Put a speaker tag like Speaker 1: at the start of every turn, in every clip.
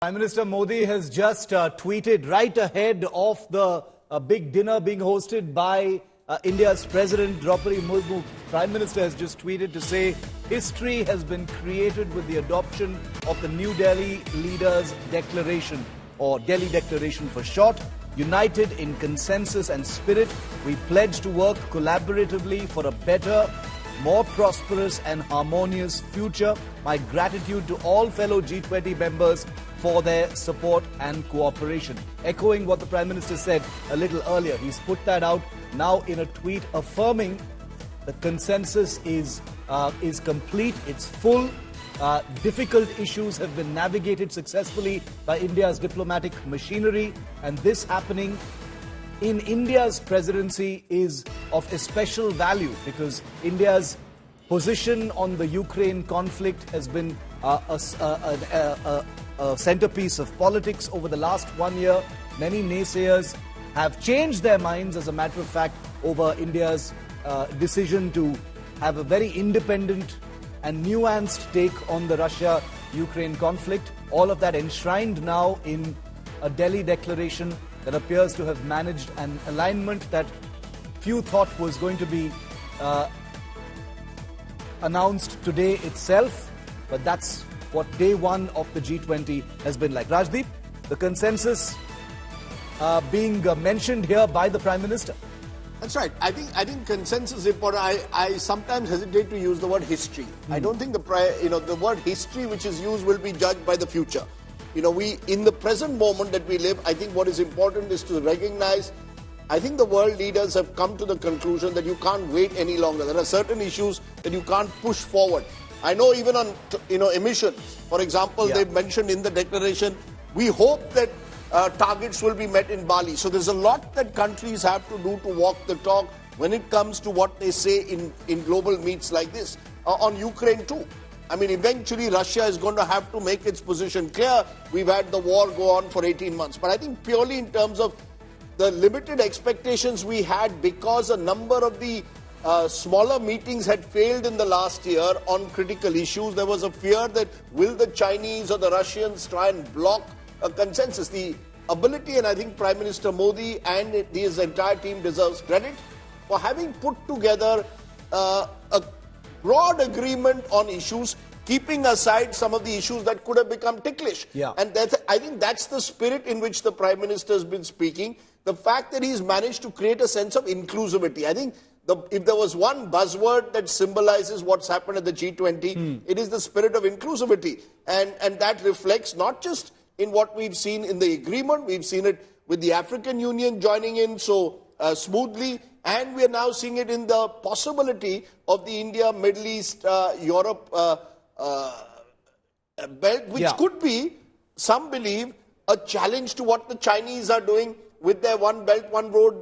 Speaker 1: Prime Minister Modi has just tweeted right ahead of the big dinner being hosted by India's President Draupadi Murmu. Prime Minister has just tweeted to say history has been created with the adoption of the New Delhi Leaders Declaration, or Delhi Declaration for short. United in consensus and spirit, we pledge to work collaboratively for a better, more prosperous and harmonious future. My gratitude to all fellow G20 members for their support and cooperation. Echoing what the Prime Minister said a little earlier, he's put that out now in a tweet affirming the consensus is complete, it's full. Difficult issues have been navigated successfully by India's diplomatic machinery, and this happening in India's presidency is of especial value because India's position on the Ukraine conflict has been a centerpiece of politics over the last 1 year. Many naysayers have changed their minds, as a matter of fact, over India's decision to have a very independent and nuanced take on the Russia-Ukraine conflict. All of that enshrined now in a Delhi declaration that appears to have managed an alignment that few thought was going to be announced today itself, but that's what day one of the G20 has been like. Rajdeep, the consensus being mentioned here by the Prime Minister.
Speaker 2: That's right. I think consensus is important. I sometimes hesitate to use the word history. I don't think the word history which is used will be judged by the future. In the present moment that we live, I think what is important is to recognize, I think the world leaders have come to the conclusion that you can't wait any longer. There are certain issues that you can't push forward. I know even on emissions, for example, they've mentioned in the declaration, we hope that targets will be met in Bali. So there's a lot that countries have to do to walk the talk when it comes to what they say in global meets like this. On Ukraine too. I mean, eventually Russia is going to have to make its position clear. We've had the war go on for 18 months. But I think purely in terms of the limited expectations we had because a number of the smaller meetings had failed in the last year on critical issues, there was a fear that will the Chinese or the Russians try and block a consensus. The ability, and I think Prime Minister Modi and his entire team deserves credit for having put together a broad agreement on issues, keeping aside some of the issues that could have become ticklish. And I think that's the spirit in which the Prime Minister has been speaking. The fact that he's managed to create a sense of inclusivity. I think if there was one buzzword that symbolizes what's happened at the G20, it is the spirit of inclusivity. And that reflects not just in what we've seen in the agreement, we've seen it with the African Union joining in so smoothly, and we are now seeing it in the possibility of the India, Middle East, Europe belt, which could be, some believe, a challenge to what the Chinese are doing with their One Belt, One Road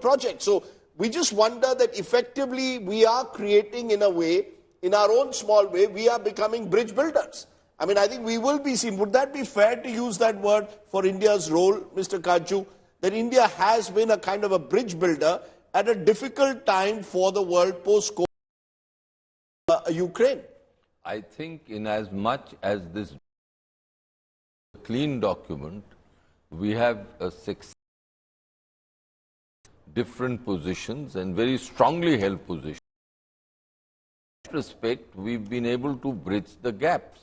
Speaker 2: project. So we just wonder that effectively we are creating, in a way, in our own small way, we are becoming bridge builders. I mean, I think we will be seen. Would that be fair to use that word for India's role, Mr. Kaju, that India has been a kind of a bridge builder at a difficult time for the world post-Ukraine?
Speaker 3: I think in as much as this clean document, we have different positions and very strongly held positions. In that respect, we've been able to bridge the gaps.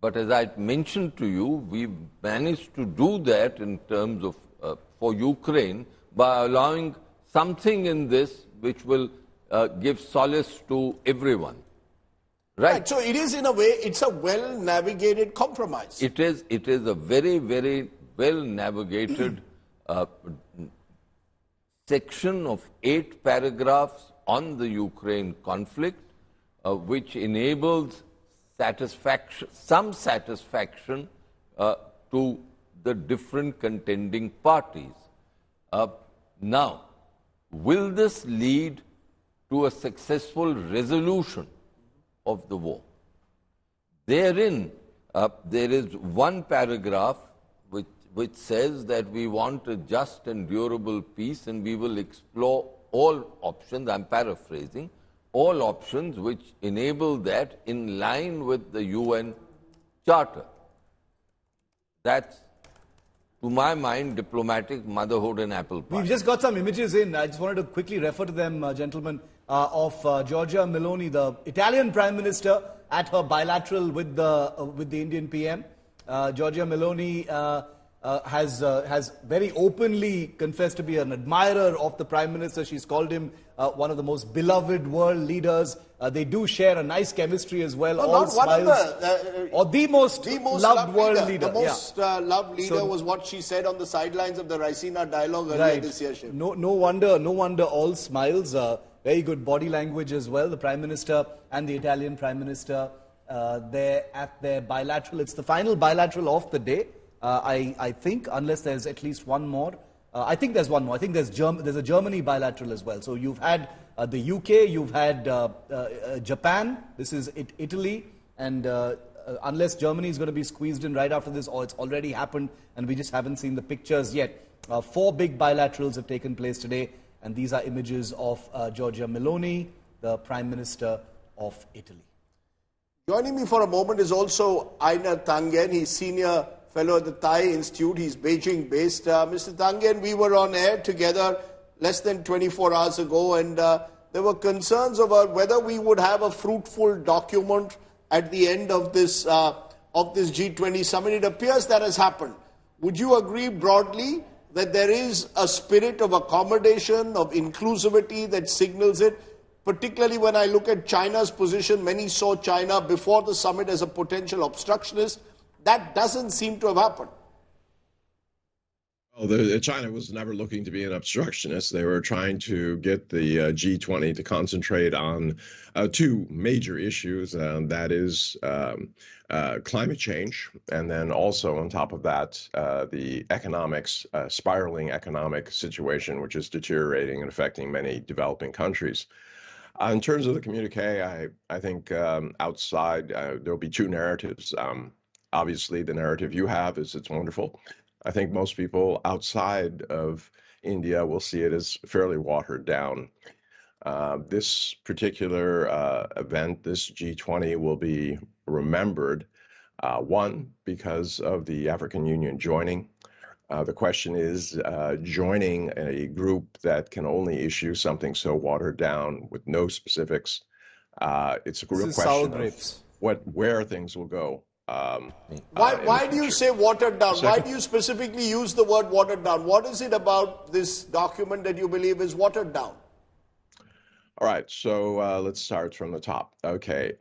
Speaker 3: But as I mentioned to you, we've managed to do that in terms of for Ukraine by allowing something in this which will give solace to everyone. Right.
Speaker 2: So it is, in a way, it's a well-navigated compromise.
Speaker 3: It is a very, very well-navigated section of 8 paragraphs on the Ukraine conflict, which enables some satisfaction to the different contending parties. Now, will this lead to a successful resolution of the war? Therein, there is one paragraph which says that we want a just and durable peace, and we will explore all options. I'm paraphrasing. all options which enable that in line with the UN Charter. That's, to my mind, diplomatic motherhood and apple pie.
Speaker 1: We've just got some images in. I just wanted to quickly refer to them, gentlemen, of Giorgia Meloni, the Italian Prime Minister, at her bilateral with the Indian PM. Giorgia Meloni has very openly confessed to be an admirer of the Prime Minister. She's called him one of the most beloved world leaders. They do share a nice chemistry as well.
Speaker 2: No,
Speaker 1: all
Speaker 2: not
Speaker 1: smiles.
Speaker 2: one of
Speaker 1: the most loved world leader.
Speaker 2: The most loved leader was what she said on the sidelines of the Raisina dialogue earlier this year.
Speaker 1: No wonder all smiles. Very good body language as well. The Prime Minister and the Italian Prime Minister there at their bilateral. It's the final bilateral of the day. I think, unless there's at least one more. I think there's one more. I think there's a Germany bilateral as well. So you've had the UK, you've had Japan, this is Italy, and unless Germany is going to be squeezed in right after this, or it's already happened, and we just haven't seen the pictures yet. 4 big bilaterals have taken place today, and these are images of Giorgia Meloni, the Prime Minister of Italy.
Speaker 2: Joining me for a moment is also Einar Tangen. He's senior fellow at the Thai Institute. He's Beijing-based. Mr. Tangen, we were on air together less than 24 hours ago, and there were concerns about whether we would have a fruitful document at the end of this G20 summit. It appears that has happened. Would you agree broadly that there is a spirit of accommodation, of inclusivity that signals it? Particularly when I look at China's position, many saw China before the summit as a potential obstructionist. That doesn't seem to have happened.
Speaker 4: Well, China was never looking to be an obstructionist. They were trying to get the G20 to concentrate on 2 major issues, and that is climate change, and then also on top of that, the economics, spiraling economic situation, which is deteriorating and affecting many developing countries. In terms of the communique, I think outside there'll be 2 narratives. Obviously, the narrative you have is it's wonderful. I think most people outside of India will see it as fairly watered down. This particular event, this G20, will be remembered, one, because of the African Union joining. The question is, joining a group that can only issue something so watered down with no specifics, it's a real question of where things will go.
Speaker 2: Why do you say watered down? Why do you specifically use the word watered down? What is it about this document that you believe is watered down?
Speaker 4: All right, so let's start from the top. Okay,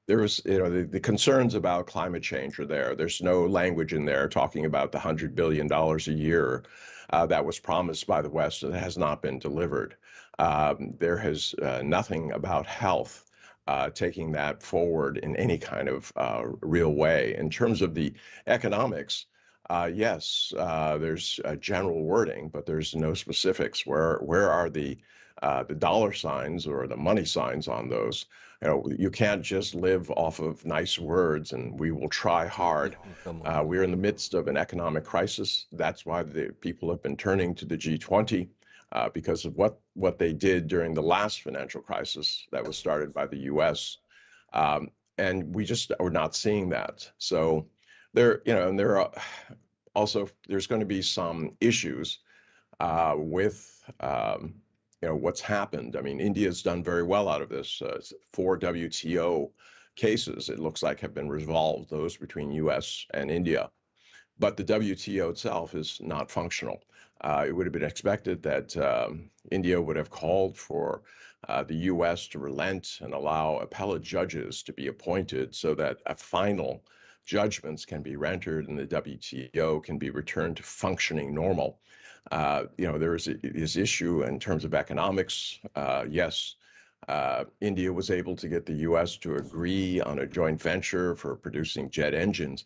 Speaker 4: there was, the concerns about climate change are there. There's no language in there talking about the $100 billion a year that was promised by the West and has not been delivered. There has nothing about health. Taking that forward in any kind of real way. In terms of the economics, yes, there's general wording, but there's no specifics. Where are the dollar signs or the money signs on those? You can't just live off of nice words, and we will try hard. We're in the midst of an economic crisis. That's why the people have been turning to the G20. Because of what they did during the last financial crisis that was started by the U.S. And we just are not seeing that. So and there are also, there's going to be some issues with, what's happened. I mean, India's done very well out of this. 4 WTO cases, it looks like, have been resolved, those between U.S. and India. But the WTO itself is not functional. It would have been expected that India would have called for the U.S. to relent and allow appellate judges to be appointed so that final judgments can be rendered and the WTO can be returned to functioning normal. There is this issue in terms of economics. Yes, India was able to get the U.S. to agree on a joint venture for producing jet engines.